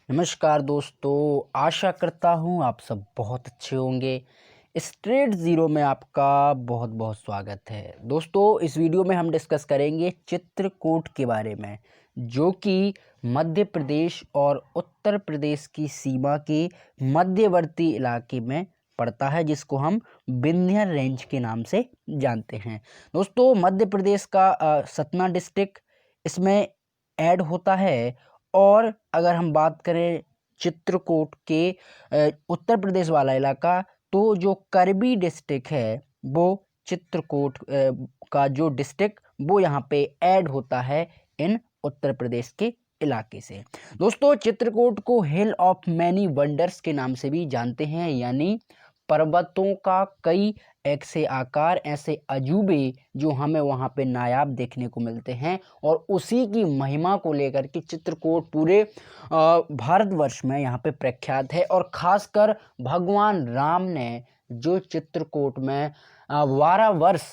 नमस्कार दोस्तों, आशा करता हूँ आप सब बहुत अच्छे होंगे। स्ट्रेट ज़ीरो में आपका बहुत बहुत स्वागत है। दोस्तों, इस वीडियो में हम डिस्कस करेंगे चित्रकूट के बारे में, जो कि मध्य प्रदेश और उत्तर प्रदेश की सीमा के मध्यवर्ती इलाके में पड़ता है, जिसको हम विंध्य रेंज के नाम से जानते हैं। दोस्तों, मध्य प्रदेश का सतना डिस्ट्रिक्ट इसमें ऐड होता है। और अगर हम बात करें चित्रकूट के उत्तर प्रदेश वाला इलाका, तो जो करबी डिस्ट्रिक्ट है वो चित्रकूट का जो डिस्ट्रिक्ट वो यहाँ पे ऐड होता है इन उत्तर प्रदेश के इलाके से। दोस्तों, चित्रकूट को हिल ऑफ मैनी वंडर्स के नाम से भी जानते हैं, यानी पर्वतों का कई ऐसे आकार, ऐसे अजूबे जो हमें वहाँ पे नायाब देखने को मिलते हैं। और उसी की महिमा को लेकर के चित्रकूट पूरे भारतवर्ष में यहाँ पे प्रख्यात है। और ख़ासकर भगवान राम ने जो चित्रकूट में 12 वर्ष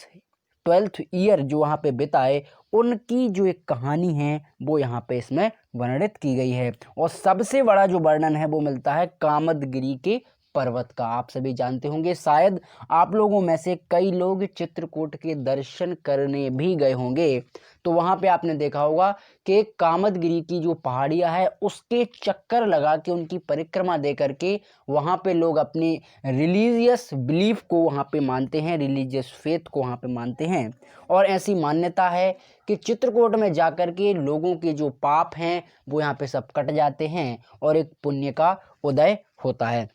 12th ईयर जो वहाँ पे बिताए, उनकी जो एक कहानी है वो यहाँ पे इसमें वर्णित की गई है। और सबसे बड़ा जो वर्णन है वो मिलता है कामदगिरी के पर्वत का। आप सभी जानते होंगे, शायद आप लोगों में से कई लोग चित्रकूट के दर्शन करने भी गए होंगे, तो वहाँ पे आपने देखा होगा कि कामदगिरी की जो पहाड़ियाँ है उसके चक्कर लगा के, उनकी परिक्रमा दे करके वहाँ पे लोग अपनी रिलीजियस बिलीफ को वहाँ पे मानते हैं, रिलीजियस फेथ को वहाँ पे मानते हैं। और ऐसी मान्यता है कि चित्रकूट में जाकर के लोगों के जो पाप हैं वो यहाँ पे सब कट जाते हैं और एक पुण्य का उदय होता है।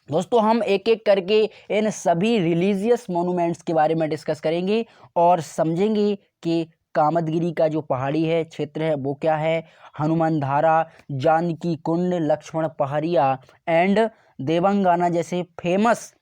दोस्तों, हम एक एक करके इन सभी रिलीजियस मोनूमेंट्स के बारे में डिस्कस करेंगे और समझेंगे कि कामदगिरी का जो पहाड़ी है क्षेत्र है वो क्या है। हनुमान धारा, जानकी कुंड, लक्ष्मण पहाड़िया एंड देवंगाना जैसे फेमस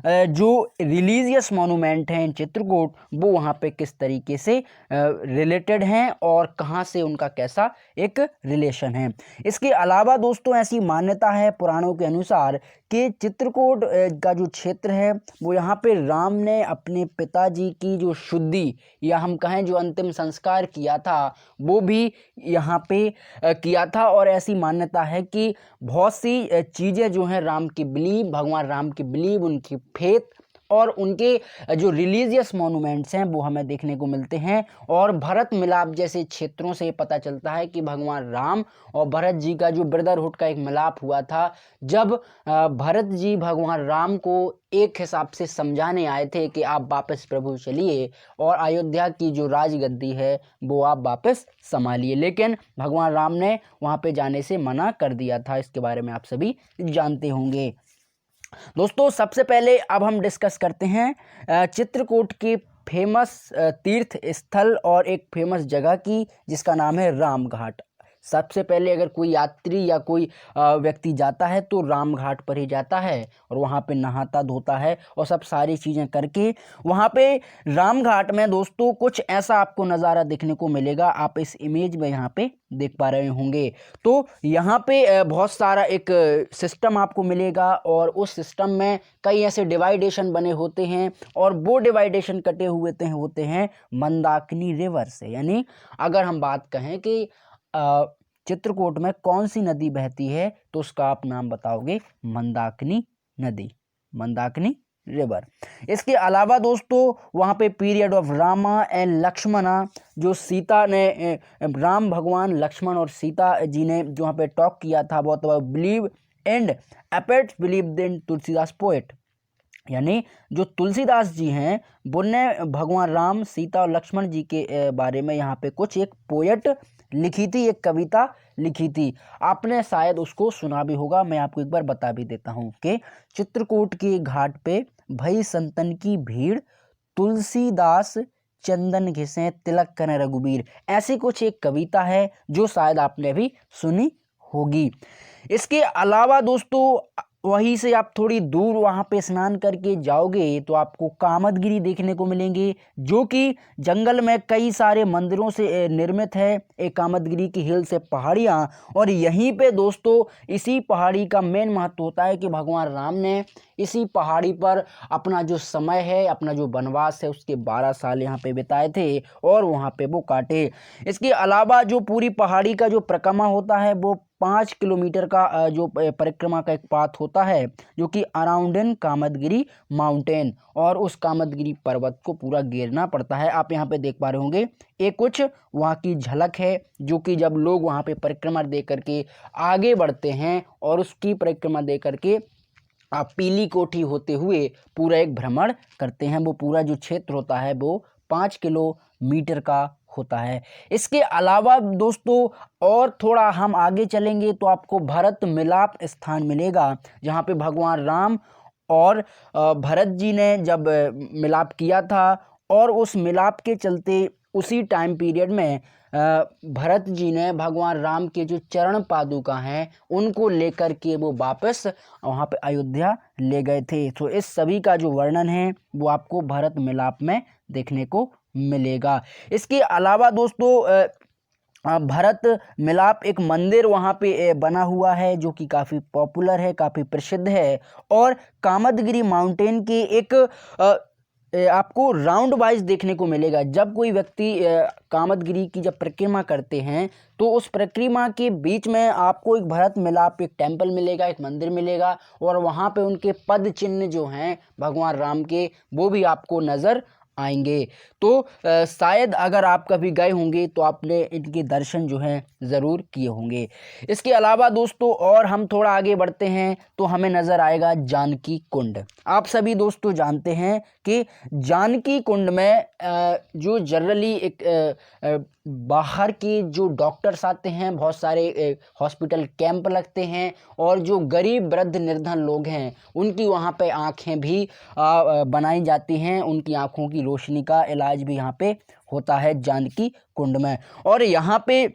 जो रिलीजियस मोनूमेंट हैं चित्रकूट, वो वहाँ पे किस तरीके से रिलेटेड हैं और कहाँ से उनका कैसा एक रिलेशन है। इसके अलावा दोस्तों, ऐसी मान्यता है पुराणों के अनुसार कि चित्रकूट का जो क्षेत्र है वो यहाँ पे राम ने अपने पिताजी की जो शुद्धि या हम कहें जो अंतिम संस्कार किया था वो भी यहाँ पे किया था। और ऐसी मान्यता है कि बहुत सी चीज़ें जो हैं राम की बिलीव, भगवान राम की बिलीव, उनकी फेथ और उनके जो रिलीजियस मोनूमेंट्स हैं वो हमें देखने को मिलते हैं। और भरत मिलाप जैसे क्षेत्रों से पता चलता है कि भगवान राम और भरत जी का जो ब्रदरहुड का एक मिलाप हुआ था, जब भरत जी भगवान राम को एक हिसाब से समझाने आए थे कि आप वापस प्रभु चलिए और अयोध्या की जो राजगद्दी है वो आप वापस संभालिए, लेकिन भगवान राम ने वहाँ पे जाने से मना कर दिया था। इसके बारे में आप सभी जानते होंगे। दोस्तों, सबसे पहले अब हम डिस्कस करते हैं चित्रकूट के फेमस तीर्थ स्थल और एक फेमस जगह की, जिसका नाम है राम घाट। सबसे पहले अगर कोई यात्री या कोई व्यक्ति जाता है तो राम घाट पर ही जाता है और वहाँ पे नहाता धोता है और सब सारी चीज़ें करके वहाँ पे राम घाट में दोस्तों कुछ ऐसा आपको नज़ारा देखने को मिलेगा। आप इस इमेज में यहाँ पे देख पा रहे होंगे। तो यहाँ पे बहुत सारा एक सिस्टम आपको मिलेगा और उस सिस्टम में कई ऐसे डिवाइडेशन बने होते हैं और वो डिवाइडेशन कटे हुए होते हैं मंदाकिनी रिवर से। यानी अगर हम बात कहें कि चित्रकूट में कौन सी नदी बहती है तो उसका आप नाम बताओगे मंदाकिनी नदी, मंदाकिनी रिवर। इसके अलावा दोस्तों, वहाँ पे period of Rama and Lakshmana, जो सीता ने राम भगवान, लक्ष्मण और सीता जी ने जो वहाँ पे टॉक किया था, बहुत बिलीव एंड अपेट्स बिलीव इन तुलसीदास पोएट। यानी जो तुलसीदास जी हैं उनने भगवान राम, सीता और लक्ष्मण जी के बारे में यहाँ पे कुछ एक पोएट लिखी थी, एक कविता लिखी थी। आपने शायद उसको सुना भी होगा, मैं आपको एक बार बता भी देता हूँ कि चित्रकूट के घाट पे भई संतन की भीड़, तुलसीदास चंदन घिसे तिलक करें रघुबीर। ऐसी कुछ एक कविता है जो शायद आपने भी सुनी होगी। इसके अलावा दोस्तों, वहीं से आप थोड़ी दूर वहाँ पे स्नान करके जाओगे तो आपको कामदगिरी देखने को मिलेंगे, जो कि जंगल में कई सारे मंदिरों से निर्मित है। एक कामदगिरी की हिल से पहाड़ियाँ, और यहीं पे दोस्तों इसी पहाड़ी का मेन महत्व होता है कि भगवान राम ने इसी पहाड़ी पर अपना जो समय है, अपना जो वनवास है, उसके 12 साल यहाँ पे बिताए थे और वहाँ पे वो काटे। इसके अलावा जो पूरी पहाड़ी का जो परिक्रमा होता है वो 5 किलोमीटर का जो परिक्रमा का एक पाथ होता है जो कि अराउंड इन कामदगिरी माउंटेन, और उस कामदगिरी पर्वत को पूरा घेरना पड़ता है। आप यहाँ पे देख पा रहे होंगे एक कुछ वहाँ की झलक है जो कि जब लोग वहाँ पे परिक्रमा दे करके आगे बढ़ते हैं और उसकी परिक्रमा दे करके आप पीली कोठी होते हुए पूरा एक भ्रमण करते हैं, वो पूरा जो क्षेत्र होता है वो 5 किलोमीटर का होता है। इसके अलावा दोस्तों और थोड़ा हम आगे चलेंगे तो आपको भरत मिलाप स्थान मिलेगा, जहाँ पे भगवान राम और भरत जी ने जब मिलाप किया था, और उस मिलाप के चलते उसी टाइम पीरियड में भरत जी ने भगवान राम के जो चरण पादुका हैं उनको लेकर के वो वापस वहाँ पे अयोध्या ले गए थे। तो इस सभी का जो वर्णन है वो आपको भरत मिलाप में देखने को मिलेगा। इसके अलावा दोस्तों भरत मिलाप एक मंदिर वहाँ पे बना हुआ है जो कि काफ़ी पॉपुलर है, काफ़ी प्रसिद्ध है, और कामदगिरी माउंटेन के एक आपको राउंड वाइज देखने को मिलेगा। जब कोई व्यक्ति कामदगिरी की जब परिक्रमा करते हैं तो उस परिक्रमा के बीच में आपको एक भरत मिलाप एक टेम्पल मिलेगा, एक मंदिर मिलेगा, और वहाँ पे उनके पद चिन्ह जो हैं भगवान राम के वो भी आपको नज़र आएंगे। तो शायद अगर आप कभी गए होंगे तो आपने इनके दर्शन जो हैं ज़रूर किए होंगे। इसके अलावा दोस्तों और हम थोड़ा आगे बढ़ते हैं तो हमें नज़र आएगा जानकी कुंड। आप सभी दोस्तों जानते हैं कि जानकी कुंड में जो जनरली एक बाहर के जो डॉक्टर्स आते हैं, बहुत सारे हॉस्पिटल कैंप लगते हैं, और जो गरीब वृद्ध निर्धन लोग हैं उनकी वहाँ पे आँखें भी बनाई जाती हैं, उनकी आँखों की रोशनी का इलाज भी यहाँ पे होता है जानकी कुंड में। और यहाँ पे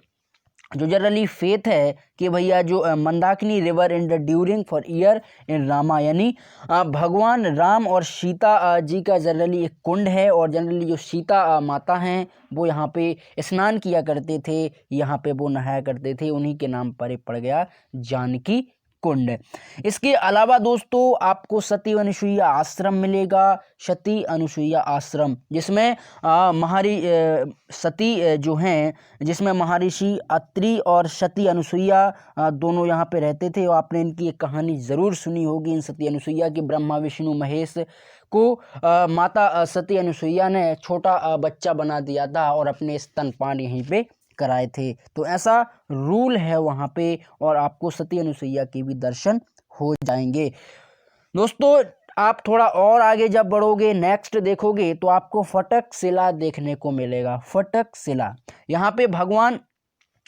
जो जनरली फेथ है कि भैया जो Mandakini river in the during for year in Rama, यानी भगवान राम और सीता जी का जनरली एक कुंड है, और जनरली जो सीता माता हैं वो यहाँ पे स्नान किया करते थे, यहाँ पे वो नहाया करते थे, उन्हीं के नाम पर पड़ गया जानकी कुंड। इसके अलावा दोस्तों आपको सती अनुसुईया आश्रम मिलेगा, सती अनुसुईया आश्रम, जिसमें सती जो हैं, जिसमें महर्षि अत्रि और सती अनुसुईया दोनों यहाँ पे रहते थे। और आपने इनकी एक कहानी ज़रूर सुनी होगी, इन सती अनुसुईया की। ब्रह्मा विष्णु महेश को माता सती अनुसुईया ने छोटा बच्चा बना दिया था और अपने स्तनपान यहीं पे कराए थे। तो ऐसा रूल है वहाँ पे, और आपको सती अनुसुईया के भी दर्शन हो जाएंगे। दोस्तों आप थोड़ा और आगे जब बढ़ोगे, नेक्स्ट देखोगे तो आपको फटक शिला देखने को मिलेगा। फटक शिला, यहाँ पे भगवान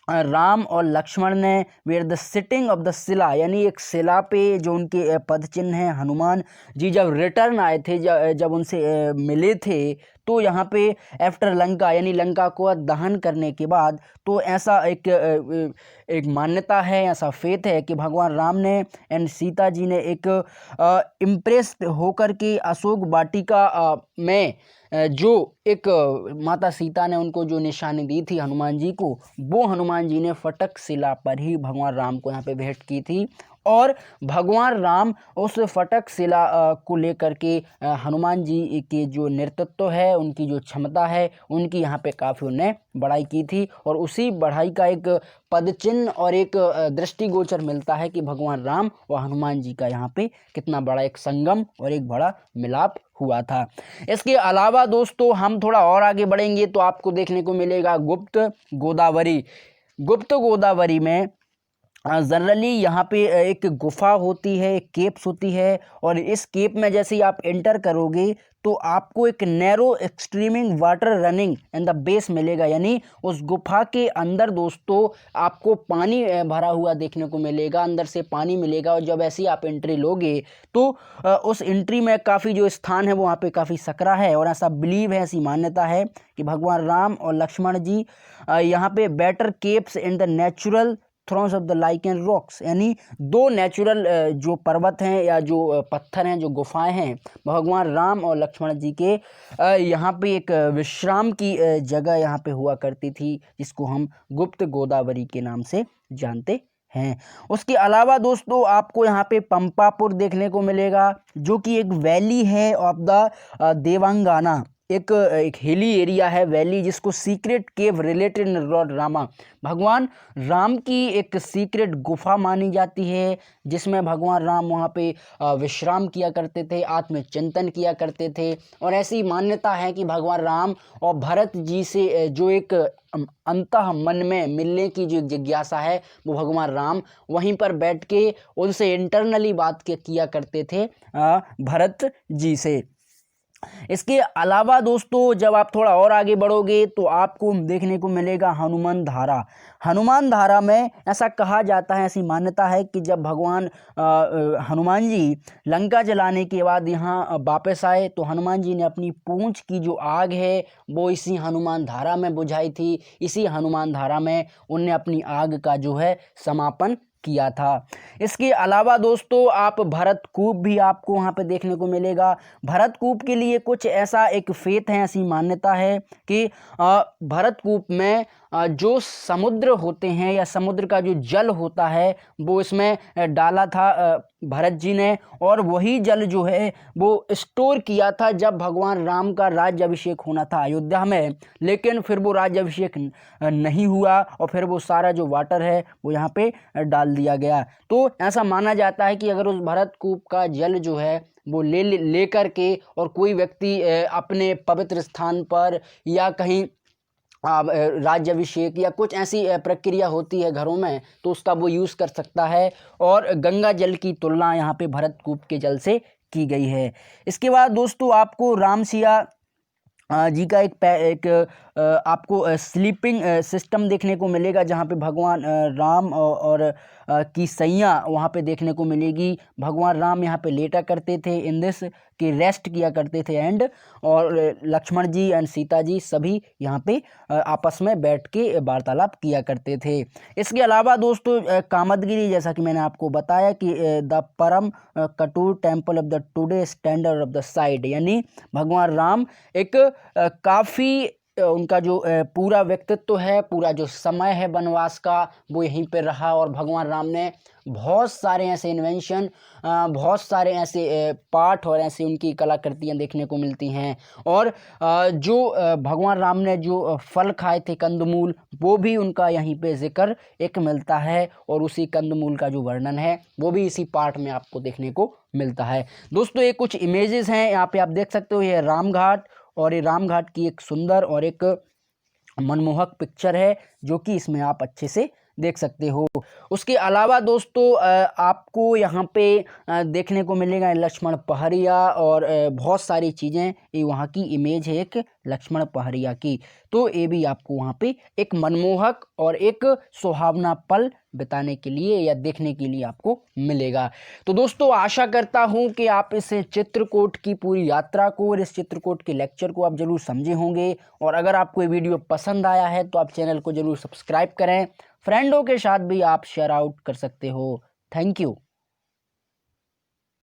राम और लक्ष्मण ने where the sitting of the shila, यानी एक शिला पे जो उनके पद चिन्ह हैं, हनुमान जी जब रिटर्न आए थे, जब उनसे मिले थे, तो यहाँ पे आफ्टर लंका, यानी लंका को दहन करने के बाद, तो ऐसा एक मान्यता है, ऐसा फेथ है कि भगवान राम ने एंड सीता जी ने एक इम्प्रेस्ड होकर के अशोक वाटिका में जो एक माता सीता ने उनको जो निशानी दी थी हनुमान जी को, वो हनुमान जी ने फटक शिला पर ही भगवान राम को यहाँ पे भेंट की थी। और भगवान राम उस फटक शिला को लेकर के हनुमान जी के जो नेतृत्व है, उनकी जो क्षमता है, उनकी यहाँ पे काफ़ी उन्हें बढ़ाई की थी। और उसी बढ़ाई का एक पदचिन्ह और एक दृष्टिगोचर मिलता है कि भगवान राम और हनुमान जी का यहाँ पे कितना बड़ा एक संगम और एक बड़ा मिलाप हुआ था। इसके अलावा दोस्तों हम थोड़ा और आगे बढ़ेंगे तो आपको देखने को मिलेगा गुप्त गोदावरी। गुप्त गोदावरी में जनरली यहाँ पे एक गुफा होती है, एक केप्स होती है, और इस केप में जैसे ही आप एंटर करोगे तो आपको एक narrow streaming water running in the base मिलेगा, यानी उस गुफा के अंदर दोस्तों आपको पानी भरा हुआ देखने को मिलेगा, अंदर से पानी मिलेगा। और जब ऐसे ही आप एंट्री लोगे तो उस एंट्री में काफ़ी जो स्थान है वो वहाँ पे काफ़ी सकरा है, और ऐसा बिलीव है, ऐसी मान्यता है कि भगवान राम और लक्ष्मण जी यहाँ पे better caves in the natural thrones of the lichen rocks, यानी दो नेचुरल जो पर्वत हैं या जो पत्थर हैं, जो गुफाएं हैं, भगवान राम और लक्ष्मण जी के यहाँ पे एक विश्राम की जगह यहाँ पे हुआ करती थी, जिसको हम गुप्त गोदावरी के नाम से जानते हैं। उसके अलावा दोस्तों आपको यहाँ पे पंपापुर देखने को मिलेगा, जो कि एक वैली है ऑफ द देवांगाना, एक हिली एरिया है, वैली, जिसको सीक्रेट केव रिलेटेड लॉर्ड रामा, भगवान राम की एक सीक्रेट गुफा मानी जाती है, जिसमें भगवान राम वहाँ पे विश्राम किया करते थे, आत्मचिंतन किया करते थे। और ऐसी मान्यता है कि भगवान राम और भरत जी से जो एक अंतः मन में मिलने की जो जिज्ञासा है, वो भगवान राम वहीं पर बैठ के उनसे इंटरनली बात किया करते थे भरत जी से। इसके अलावा दोस्तों जब आप थोड़ा और आगे बढ़ोगे तो आपको देखने को मिलेगा हनुमान धारा। हनुमान धारा में ऐसा कहा जाता है, ऐसी मान्यता है कि जब भगवान हनुमान जी लंका जलाने के बाद यहाँ वापस आए तो हनुमान जी ने अपनी पूंछ की जो आग है वो इसी हनुमान धारा में बुझाई थी। इसी हनुमान धारा में उनने अपनी आग का जो है समापन किया था। इसके अलावा दोस्तों आप भरतकूप भी आपको वहाँ पे देखने को मिलेगा। भरतकूप के लिए कुछ ऐसा एक फेथ है, ऐसी मान्यता है कि भरतकूप में जो समुद्र होते हैं या समुद्र का जो जल होता है वो इसमें डाला था भरत जी ने, और वही जल जो है वो स्टोर किया था जब भगवान राम का राज्याभिषेक होना था अयोध्या में। लेकिन फिर वो राज्याभिषेक नहीं हुआ और फिर वो सारा जो वाटर है वो यहाँ पे डाल दिया गया। तो ऐसा माना जाता है कि अगर उस भरतकूप का जल जो है वो ले करके और कोई व्यक्ति अपने पवित्र स्थान पर या कहीं राज्याभिषेक या कुछ ऐसी प्रक्रिया होती है घरों में तो उसका वो यूज़ कर सकता है। और गंगा जल की तुलना यहाँ पे भरतकूप के जल से की गई है। इसके बाद दोस्तों आपको राम सिया जी का एक आपको स्लीपिंग सिस्टम देखने को मिलेगा, जहाँ पे भगवान राम और की सैया वहाँ पे देखने को मिलेगी। भगवान राम यहाँ पे लेटा करते थे, इन दिस कि रेस्ट किया करते थे एंड, और लक्ष्मण जी एंड सीता जी सभी यहाँ पे आपस में बैठ के वार्तालाप किया करते थे। इसके अलावा दोस्तों कामदगिरी, जैसा कि मैंने आपको बताया कि द परम कटूर temple of the today standard of the side, यानी भगवान राम एक काफ़ी उनका जो पूरा व्यक्तित्व है, पूरा जो समय है वनवास का, वो यहीं पे रहा। और भगवान राम ने बहुत सारे ऐसे इन्वेंशन, बहुत सारे ऐसे पाठ और ऐसी उनकी कलाकृतियाँ देखने को मिलती हैं। और जो भगवान राम ने जो फल खाए थे कंदमूल, वो भी उनका यहीं पे जिक्र एक मिलता है, और उसी कंदमूल का जो वर्णन है वो भी इसी पाठ में आपको देखने को मिलता है। दोस्तों ये कुछ इमेजेस हैं, यहाँ पे आप देख सकते हो, ये राम घाट, और ये राम घाट की एक सुंदर और एक मनमोहक पिक्चर है जो कि इसमें आप अच्छे से देख सकते हो। उसके अलावा दोस्तों आपको यहाँ पे देखने को मिलेगा लक्ष्मण पहाड़िया, और बहुत सारी चीज़ें, ये वहाँ की इमेज है एक लक्ष्मण पहाड़िया की। तो ये भी आपको वहाँ पे एक मनमोहक और एक सुहावना पल बिताने के लिए या देखने के लिए आपको मिलेगा। तो दोस्तों आशा करता हूँ कि आप इस चित्रकूट की पूरी यात्रा को और इस चित्रकूट के लेक्चर को आप ज़रूर समझे होंगे। और अगर आपको ये वीडियो पसंद आया है तो आप चैनल को ज़रूर सब्सक्राइब करें, फ्रेंडों के साथ भी आप शेयर आउट कर सकते हो। Thank you.